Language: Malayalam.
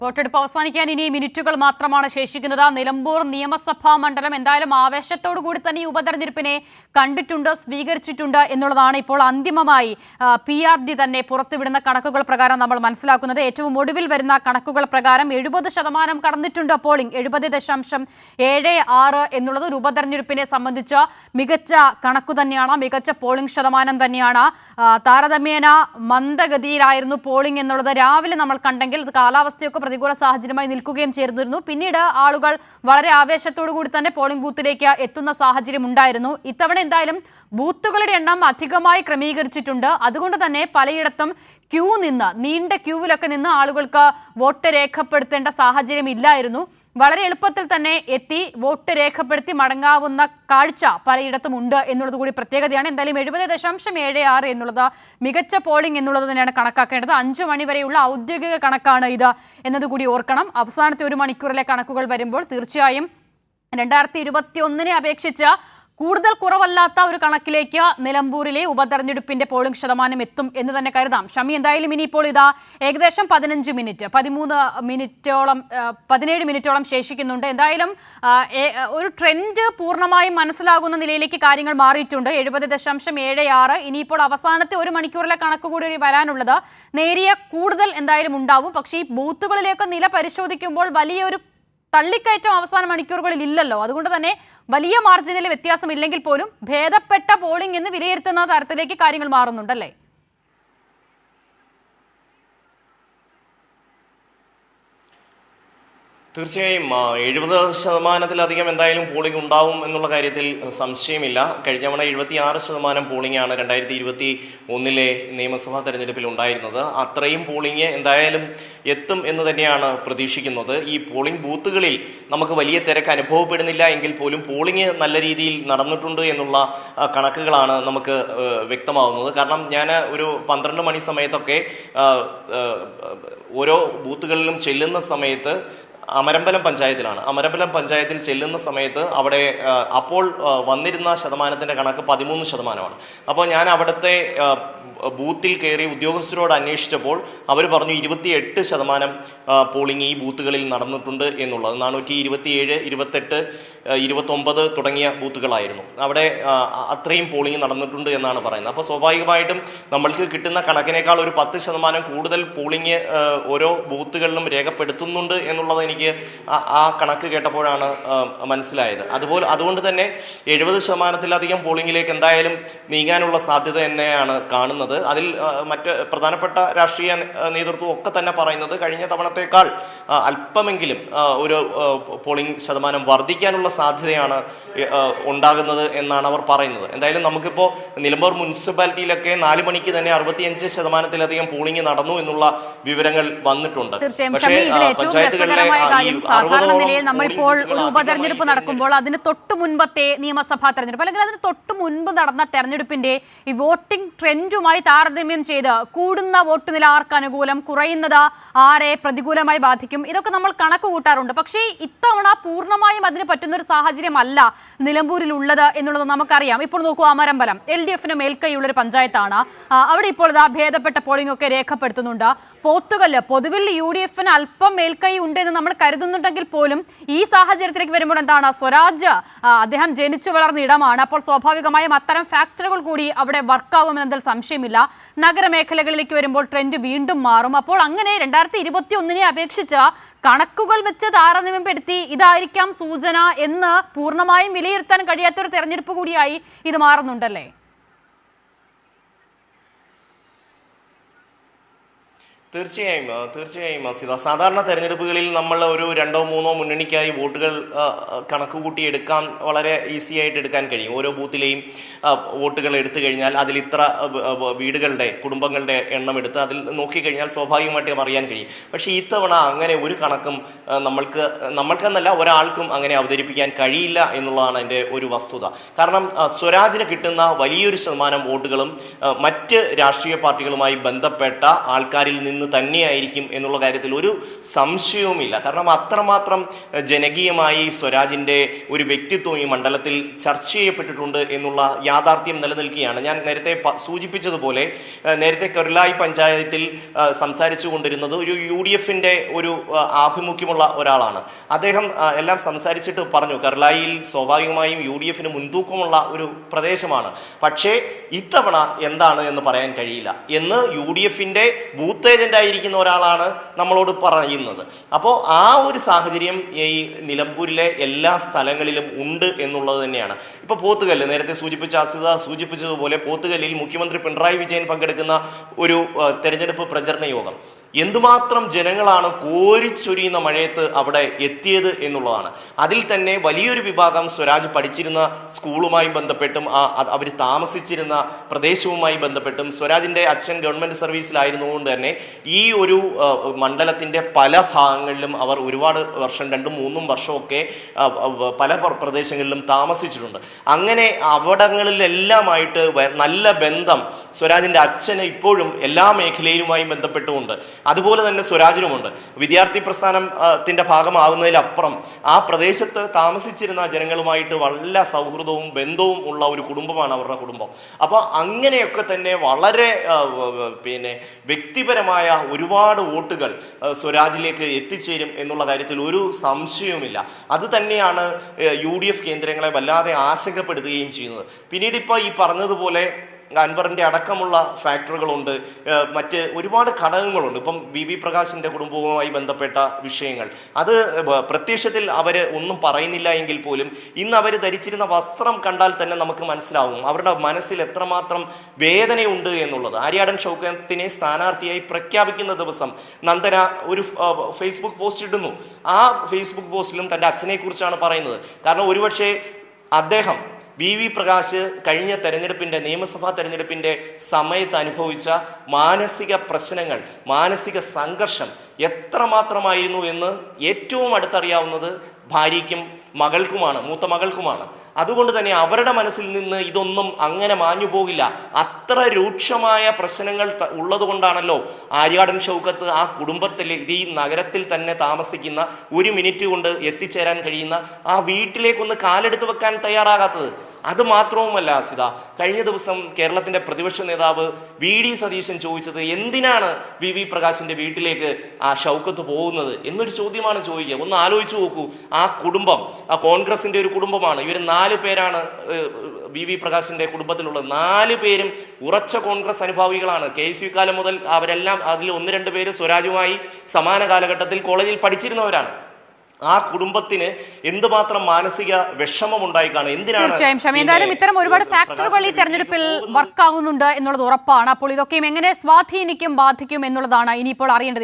വോട്ടെടുപ്പ് അവസാനിക്കാൻ ഇനി മിനിറ്റുകൾ മാത്രമാണ് ശേഷിക്കുന്നത്. നിലമ്പൂർ നിയമസഭാ മണ്ഡലം എന്തായാലും ആവേശത്തോടു കൂടി തന്നെ ഈ ഉപതെരഞ്ഞെടുപ്പിനെ കണ്ടിട്ടുണ്ട്, സ്വീകരിച്ചിട്ടുണ്ട് എന്നുള്ളതാണ് ഇപ്പോൾ അന്തിമമായി PRD തന്നെ പുറത്തുവിടുന്ന കണക്കുകൾ പ്രകാരം നമ്മൾ മനസ്സിലാക്കുന്നത്. ഏറ്റവും ഒടുവിൽ വരുന്ന കണക്കുകൾ പ്രകാരം 70% കടന്നിട്ടുണ്ട് പോളിംഗ്. 70.76 എന്നുള്ളത് ഒരു ഉപതെരഞ്ഞെടുപ്പിനെ സംബന്ധിച്ച മികച്ച കണക്കു തന്നെയാണ്, മികച്ച പോളിംഗ് ശതമാനം തന്നെയാണ്. താരതമ്യേന മന്ദഗതിയിലായിരുന്നു പോളിംഗ് എന്നുള്ളത് രാവിലെ നമ്മൾ കണ്ടെങ്കിൽ കാലാവസ്ഥയൊക്കെ പ്രതികൂല സാഹചര്യമായി നിൽക്കുകയും ചേർന്നിരുന്നു. പിന്നീട് ആളുകൾ വളരെ ആവേശത്തോടു കൂടി തന്നെ പോളിംഗ് ബൂത്തിലേക്ക് എത്തുന്ന സാഹചര്യം ഉണ്ടായിരുന്നു. ഇത്തവണ എന്തായാലും ബൂത്തുകളുടെ എണ്ണം അധികമായി ക്രമീകരിച്ചിട്ടുണ്ട്. അതുകൊണ്ട് തന്നെ പലയിടത്തും നീണ്ട ക്യൂവിലൊക്കെ നിന്ന് ആളുകൾക്ക് വോട്ട് രേഖപ്പെടുത്തേണ്ട സാഹചര്യം ഇല്ലായിരുന്നു. വളരെ എളുപ്പത്തിൽ തന്നെ എത്തി വോട്ട് രേഖപ്പെടുത്തി മടങ്ങാവുന്ന കാഴ്ച പലയിടത്തും ഉണ്ട് എന്നുള്ളത് കൂടി പ്രത്യേകതയാണ്. എന്തായാലും 70.76 എന്നുള്ളത് മികച്ച പോളിംഗ് എന്നുള്ളത് തന്നെയാണ് കണക്കാക്കേണ്ടത്. 5 മണി വരെയുള്ള ഔദ്യോഗിക കണക്കാണ് ഇത് എന്നതുകൂടി ഓർക്കണം. അവസാനത്തെ 1 മണിക്കൂറിലെ കണക്കുകൾ വരുമ്പോൾ തീർച്ചയായും 2021 അപേക്ഷിച്ച് കൂടുതൽ കുറവല്ലാത്ത ഒരു കണക്കിലേക്ക് നിലമ്പൂരിലെ ഉപതെരഞ്ഞെടുപ്പിന്റെ പോളിംഗ് ശതമാനം എത്തും എന്ന് തന്നെ കരുതാം. ഷമി, എന്തായാലും ഇനിയിപ്പോൾ ഇതാ ഏകദേശം 17 മിനിറ്റോളം ശേഷിക്കുന്നുണ്ട്. എന്തായാലും ഒരു ട്രെൻഡ് പൂർണ്ണമായും മനസ്സിലാകുന്ന നിലയിലേക്ക് കാര്യങ്ങൾ മാറിയിട്ടുണ്ട്. 70.76. ഇനിയിപ്പോൾ അവസാനത്തെ 1 മണിക്കൂറിലെ കണക്ക് കൂടി വരാനുള്ളത്. നേരിയ കൂടുതൽ എന്തായാലും ഉണ്ടാവും. പക്ഷേ ഈ ബൂത്തുകളിലേക്ക് നില പരിശോധിക്കുമ്പോൾ വലിയൊരു തള്ളിക്കയറ്റം അവസാന മണിക്കൂറുകളിൽ ഇല്ലല്ലോ. അതുകൊണ്ട് തന്നെ വലിയ മാർജിനിൽ വ്യത്യാസമില്ലെങ്കിൽ പോലും ഭേദപ്പെട്ട പോളിംഗ് എന്ന് വിലയിരുത്തുന്ന തരത്തിലേക്ക് കാര്യങ്ങൾ മാറുന്നുണ്ടല്ലേ? തീർച്ചയായും 70%-ലധികം എന്തായാലും പോളിംഗ് ഉണ്ടാവും എന്നുള്ള കാര്യത്തിൽ സംശയമില്ല. കഴിഞ്ഞ തവണ 76% പോളിംഗാണ് 2021 നിയമസഭാ തെരഞ്ഞെടുപ്പിൽ ഉണ്ടായിരുന്നത്. അത്രയും പോളിംഗ് എന്തായാലും എത്തും എന്ന് തന്നെയാണ് പ്രതീക്ഷിക്കുന്നത്. ഈ പോളിംഗ് ബൂത്തുകളിൽ നമുക്ക് വലിയ തിരക്ക് അനുഭവപ്പെടുന്നില്ല എങ്കിൽ പോലും പോളിംഗ് നല്ല രീതിയിൽ നടന്നിട്ടുണ്ട് എന്നുള്ള കണക്കുകളാണ് നമുക്ക് വ്യക്തമാവുന്നത്. കാരണം ഞാൻ ഒരു 12 മണി സമയത്തൊക്കെ ഓരോ ബൂത്തുകളിലും ചെല്ലുന്ന സമയത്ത് അമരമ്പലം പഞ്ചായത്തിൽ ചെല്ലുന്ന സമയത്ത് അവിടെ അപ്പോൾ വന്നിരുന്ന ശതമാനത്തിൻ്റെ കണക്ക് 13%. അപ്പോൾ ഞാൻ അവിടുത്തെ ബൂത്തിൽ കയറി ഉദ്യോഗസ്ഥരോട് അന്വേഷിച്ചപ്പോൾ അവർ പറഞ്ഞു 28% പോളിംഗ് ഈ ബൂത്തുകളിൽ നടന്നിട്ടുണ്ട് എന്നുള്ളത്. 427, 28, 29 തുടങ്ങിയ ബൂത്തുകളായിരുന്നു. അവിടെ അത്രയും പോളിംഗ് നടന്നിട്ടുണ്ട് എന്നാണ് പറയുന്നത്. അപ്പോൾ സ്വാഭാവികമായിട്ടും നമ്മൾക്ക് കിട്ടുന്ന കണക്കിനേക്കാൾ ഒരു 10% കൂടുതൽ പോളിംഗ് ഓരോ ബൂത്തുകളിലും രേഖപ്പെടുത്തുന്നുണ്ട് എന്നുള്ളത് എനിക്ക് ആ കണക്ക് കേട്ടപ്പോഴാണ് മനസ്സിലായത്. അതുകൊണ്ട് തന്നെ 70%-ലധികം പോളിംഗിലേക്ക് എന്തായാലും നീങ്ങാനുള്ള സാധ്യത തന്നെയാണ് കാണുന്നത്. അതിൽ മറ്റ് പ്രധാനപ്പെട്ട രാഷ്ട്രീയ നേതൃത്വം ഒക്കെ തന്നെ പറയുന്നത് കഴിഞ്ഞ തവണത്തേക്കാൾ അല്പമെങ്കിലും ഒരു പോളിംഗ് ശതമാനം വർദ്ധിക്കാനുള്ള സാധ്യതയാണ് ഉണ്ടാകുന്നത് എന്നാണ് അവർ പറയുന്നത്. എന്തായാലും നമുക്കിപ്പോൾ നിലമ്പൂർ മുനിസിപ്പാലിറ്റിയിലൊക്കെ 4 മണിക്ക് തന്നെ 65%-ലധികം പോളിംഗ് നടന്നു എന്നുള്ള വിവരങ്ങൾ വന്നിട്ടുണ്ട്. പക്ഷേ പഞ്ചായത്തുകളിലെ സാധാരണ നിലയിൽ നമ്മളിപ്പോൾ ഒരു ഉപതെരഞ്ഞെടുപ്പ് നടക്കുമ്പോൾ അതിന് തൊട്ട് മുൻപത്തെ നിയമസഭാ തെരഞ്ഞെടുപ്പ് അല്ലെങ്കിൽ അതിന് തൊട്ട് മുൻപ് നടന്ന തെരഞ്ഞെടുപ്പിന്റെ ഈ വോട്ടിംഗ് ട്രെൻഡുമായി താരതമ്യം ചെയ്ത് കൂടുന്ന വോട്ട് നില ആർക്ക് അനുകൂലം, കുറയുന്നത് ആരെ പ്രതികൂലമായി ബാധിക്കും, ഇതൊക്കെ നമ്മൾ കണക്ക് കൂട്ടാറുണ്ട്. പക്ഷേ ഇത്തവണ പൂർണ്ണമായും അതിന് പറ്റുന്ന ഒരു സാഹചര്യമല്ല നിലമ്പൂരിൽ ഉള്ളത് എന്നുള്ളത് നമുക്കറിയാം. ഇപ്പോൾ നോക്കൂ, അമരമ്പലം LDF-ന് മേൽക്കൈയുള്ളൊരു പഞ്ചായത്താണ്. അവിടെ ഇപ്പോൾ ഇതാ ഭേദപ്പെട്ട പോളിംഗ് ഒക്കെ രേഖപ്പെടുത്തുന്നുണ്ട്. പോത്തുകല്ല് പൊതുവിൽ UDF-ന് അല്പം മേൽക്കൈ ഉണ്ടെന്ന് നമ്മൾ കരുതുന്നുണ്ടെങ്കിൽ പോലും ഈ സാഹചര്യത്തിലേക്ക് വരുമ്പോൾ എന്താണ്, സ്വരാജ് അദ്ദേഹം ജനിച്ചു വളർന്ന ഇടമാണ്. അപ്പോൾ സ്വാഭാവികമായും അത്തരം ഫാക്ടറുകൾ കൂടി അവിടെ വർക്കാവുമെന്നതിൽ സംശയമില്ല. നഗരമേഖലകളിലേക്ക് വരുമ്പോൾ ട്രെൻഡ് വീണ്ടും മാറും. അപ്പോൾ അങ്ങനെ 2021 അപേക്ഷിച്ച് കണക്കുകൾ വെച്ച് താരതമ്യപ്പെടുത്തി ഇതായിരിക്കാം സൂചന എന്ന് പൂർണ്ണമായും വിലയിരുത്താൻ കഴിയാത്തൊരു തെരഞ്ഞെടുപ്പ് കൂടിയായി ഇത് മാറുന്നുണ്ടല്ലേ? തീർച്ചയായും അസിത, സാധാരണ തെരഞ്ഞെടുപ്പുകളിൽ നമ്മൾ ഒരു 2-3 മുന്നണിക്കായി വോട്ടുകൾ കണക്ക് എടുക്കാൻ വളരെ ഈസി ആയിട്ട് എടുക്കാൻ കഴിയും. ഓരോ ബൂത്തിലെയും വോട്ടുകൾ എടുത്തു കഴിഞ്ഞാൽ അതിൽ ഇത്ര വീടുകളുടെ കുടുംബങ്ങളുടെ എണ്ണം എടുത്ത് അതിൽ നോക്കിക്കഴിഞ്ഞാൽ സ്വാഭാവികമായിട്ടും അറിയാൻ കഴിയും. പക്ഷേ ഇത്തവണ അങ്ങനെ ഒരു കണക്കും നമ്മൾക്കെന്നല്ല ഒരാൾക്കും അങ്ങനെ അവതരിപ്പിക്കാൻ കഴിയില്ല എന്നുള്ളതാണ് എൻ്റെ ഒരു വസ്തുത. കാരണം സ്വരാജിന് കിട്ടുന്ന വലിയൊരു ശതമാനം വോട്ടുകളും മറ്റ് രാഷ്ട്രീയ പാർട്ടികളുമായി ബന്ധപ്പെട്ട ആൾക്കാരിൽ നിന്ന് നിന്ന് തന്നെയായിരിക്കും എന്നുള്ള കാര്യത്തിൽ ഒരു സംശയവുമില്ല. കാരണം അത്രമാത്രം ജനകീയമായി സ്വരാജിൻ്റെ ഒരു വ്യക്തിത്വം ഈ മണ്ഡലത്തിൽ ചർച്ച ചെയ്യപ്പെട്ടിട്ടുണ്ട് എന്നുള്ള യാഥാർത്ഥ്യം നിലനിൽക്കുകയാണ്. ഞാൻ നേരത്തെ സൂചിപ്പിച്ചതുപോലെ നേരത്തെ കരുളായി പഞ്ചായത്തിൽ സംസാരിച്ചു കൊണ്ടിരുന്നത് ഒരു UDFിൻ്റെ ഒരു ആഭിമുഖ്യമുള്ള ഒരാളാണ്. അദ്ദേഹം എല്ലാം സംസാരിച്ചിട്ട് പറഞ്ഞു കരുളായിയിൽ സ്വാഭാവികമായും UDFിന് മുൻതൂക്കമുള്ള ഒരു പ്രദേശമാണ്, പക്ഷേ ഇത്തവണ എന്താണ് എന്ന് പറയാൻ കഴിയില്ല എന്ന് UDFിൻ്റെ ബൂത്ത് ഏജന്റ് ആയിരിക്കുന്ന ഒരാളാണ് നമ്മളോട് പറയുന്നത്. അപ്പോൾ ആ ഒരു സാഹചര്യം ഈ നിലമ്പൂരിലെ എല്ലാ സ്ഥലങ്ങളിലും ഉണ്ട് എന്നുള്ളത് തന്നെയാണ്. ഇപ്പോൾ പോത്തുകല്ല് നേരത്തെ സൂചിപ്പിച്ചതുപോലെ പോത്തുകല്ലിൽ മുഖ്യമന്ത്രി പിണറായി വിജയൻ പങ്കെടുക്കുന്ന ഒരു തെരഞ്ഞെടുപ്പ് പ്രചരണ യോഗം എന്തുമാത്രം ജനങ്ങളാണ് കോരിച്ചൊരിയുന്ന മഴയത്ത് അവിടെ എത്തിയത് എന്നുള്ളതാണ്. അതിൽ തന്നെ വലിയൊരു വിഭാഗം സ്വരാജ് പഠിച്ചിരുന്ന സ്കൂളുമായി ബന്ധപ്പെട്ടും അവർ താമസിച്ചിരുന്ന പ്രദേശവുമായി ബന്ധപ്പെട്ടും സ്വരാജിൻ്റെ അച്ഛൻ ഗവൺമെൻറ് സർവീസിലായിരുന്നുകൊണ്ട് തന്നെ ഈ ഒരു മണ്ഡലത്തിൻ്റെ പല ഭാഗങ്ങളിലും അവർ ഒരുപാട് വർഷം 2-3 വർഷമൊക്കെ പല പ്രദേശങ്ങളിലും താമസിച്ചിട്ടുണ്ട്. അങ്ങനെ അവിടങ്ങളിലെല്ലാമായിട്ട് നല്ല ബന്ധം സ്വരാജിൻ്റെ അച്ഛന് ഇപ്പോഴും എല്ലാ മേഖലയിലുമായി ബന്ധപ്പെട്ടുകൊണ്ട് അതുപോലെ തന്നെ സ്വരാജിനുമുണ്ട്. വിദ്യാർത്ഥി പ്രസ്ഥാനത്തിൻ്റെ ഭാഗമാകുന്നതിലപ്പുറം ആ പ്രദേശത്ത് താമസിച്ചിരുന്ന ജനങ്ങളുമായിട്ട് വളരെ സൗഹൃദവും ബന്ധവും ഉള്ള ഒരു കുടുംബമാണ് അവരുടെ കുടുംബം. അപ്പോൾ അങ്ങനെയൊക്കെ തന്നെ വളരെ വ്യക്തിപരമായ ഒരുപാട് വോട്ടുകൾ സ്വരാജിലേക്ക് എത്തിച്ചേരും എന്നുള്ള കാര്യത്തിൽ ഒരു സംശയവുമില്ല. അത് തന്നെയാണ് UDF കേന്ദ്രങ്ങളെ വല്ലാതെ ആശങ്കപ്പെടുത്തുകയും ചെയ്യുന്നത്. പിന്നീട് ഇപ്പോൾ ഈ പറഞ്ഞതുപോലെ അൻവറിൻ്റെ അടക്കമുള്ള ഫാക്ടറുകളുണ്ട്, മറ്റ് ഒരുപാട് ഘടകങ്ങളുണ്ട്. ഇപ്പം VV പ്രകാശിൻ്റെ കുടുംബവുമായി ബന്ധപ്പെട്ട വിഷയങ്ങൾ അത് പ്രത്യക്ഷത്തിൽ അവർ ഒന്നും പറയുന്നില്ല എങ്കിൽ പോലും ഇന്ന് അവർ ധരിച്ചിരുന്ന വസ്ത്രം കണ്ടാൽ തന്നെ നമുക്ക് മനസ്സിലാവും അവരുടെ മനസ്സിൽ എത്രമാത്രം വേദനയുണ്ട് എന്നുള്ളത്. ആര്യാടൻ ഷൗക്കത്തിനെ സ്ഥാനാർത്ഥിയായി പ്രഖ്യാപിക്കുന്ന ദിവസം നന്ദന ഒരു ഫേസ്ബുക്ക് പോസ്റ്റ് ഇടുന്നു. ആ ഫേസ്ബുക്ക് പോസ്റ്റിലും തൻ്റെ അച്ഛനെ കുറിച്ചാണ് പറയുന്നത്. കാരണം ഒരുപക്ഷെ അദ്ദേഹം VV പ്രകാശ് കഴിഞ്ഞ നിയമസഭാ തെരഞ്ഞെടുപ്പിൻ്റെ സമയത്ത് അനുഭവിച്ച മാനസിക പ്രശ്നങ്ങൾ, മാനസിക സംഘർഷം എത്രമാത്രമായിരുന്നു എന്ന് ഏറ്റവും അടുത്തറിയാവുന്നത് ഭാര്യയ്ക്കും മകൾക്കുമാണ്, മൂത്ത മകൾക്കുമാണ്. അതുകൊണ്ട് തന്നെ അവരുടെ മനസ്സിൽ നിന്ന് ഇതൊന്നും അങ്ങനെ മാഞ്ഞു പോകില്ല. അത്ര രൂക്ഷമായ പ്രശ്നങ്ങൾ ഉള്ളത് കൊണ്ടാണല്ലോ ആര്യാടൻ ഷൗക്കത്ത് ആ കുടുംബത്തിൽ ഈ നഗരത്തിൽ തന്നെ താമസിക്കുന്ന 1 മിനിറ്റ് കൊണ്ട് എത്തിച്ചേരാൻ കഴിയുന്ന ആ വീട്ടിലേക്കൊന്ന് കാലെടുത്ത് വെക്കാൻ തയ്യാറാകാത്തത്. അത് മാത്രവുമല്ല സിത, കഴിഞ്ഞ ദിവസം കേരളത്തിൻ്റെ പ്രതിപക്ഷ നേതാവ് VD സതീശൻ ചോദിച്ചത് എന്തിനാണ് VV പ്രകാശിൻ്റെ വീട്ടിലേക്ക് ആ ഷൗക്കത്ത് പോകുന്നത് എന്നൊരു ചോദ്യമാണ് ചോദിക്കുക. ഒന്ന് ആലോചിച്ച് നോക്കൂ. ആ കുടുംബം കോൺഗ്രസിൻ്റെ ഒരു കുടുംബമാണ്. ഇവർ 4 പേരാണ് VV പ്രകാശിൻ്റെ കുടുംബത്തിലുള്ളത്. 4 പേരും ഉറച്ച കോൺഗ്രസ് അനുഭാവികളാണ്. KSU കാലം മുതൽ അവരെല്ലാം അതിൽ 1-2 പേര് സ്വരാജുമായി സമാന കാലഘട്ടത്തിൽ കോളേജിൽ പഠിച്ചിരുന്നവരാണ്. ആ കുടുംബത്തിന് എന്തുമാത്രം മാനസിക വിഷമമുണ്ടായി കാണും. എന്തിനാണ് എന്തായാലും ഇത്തരം ഒരുപാട് ഫാക്ടറുകൾ ഈ തെരഞ്ഞെടുപ്പിൽ വർക്കാവുന്നുണ്ട് എന്നുള്ളത് ഉറപ്പാണ്. അപ്പോൾ ഇതൊക്കെയും എങ്ങനെ സ്വാധീനിക്കും, ബാധിക്കും എന്നുള്ളതാണ് ഇനിയിപ്പോൾ അറിയേണ്ടത്.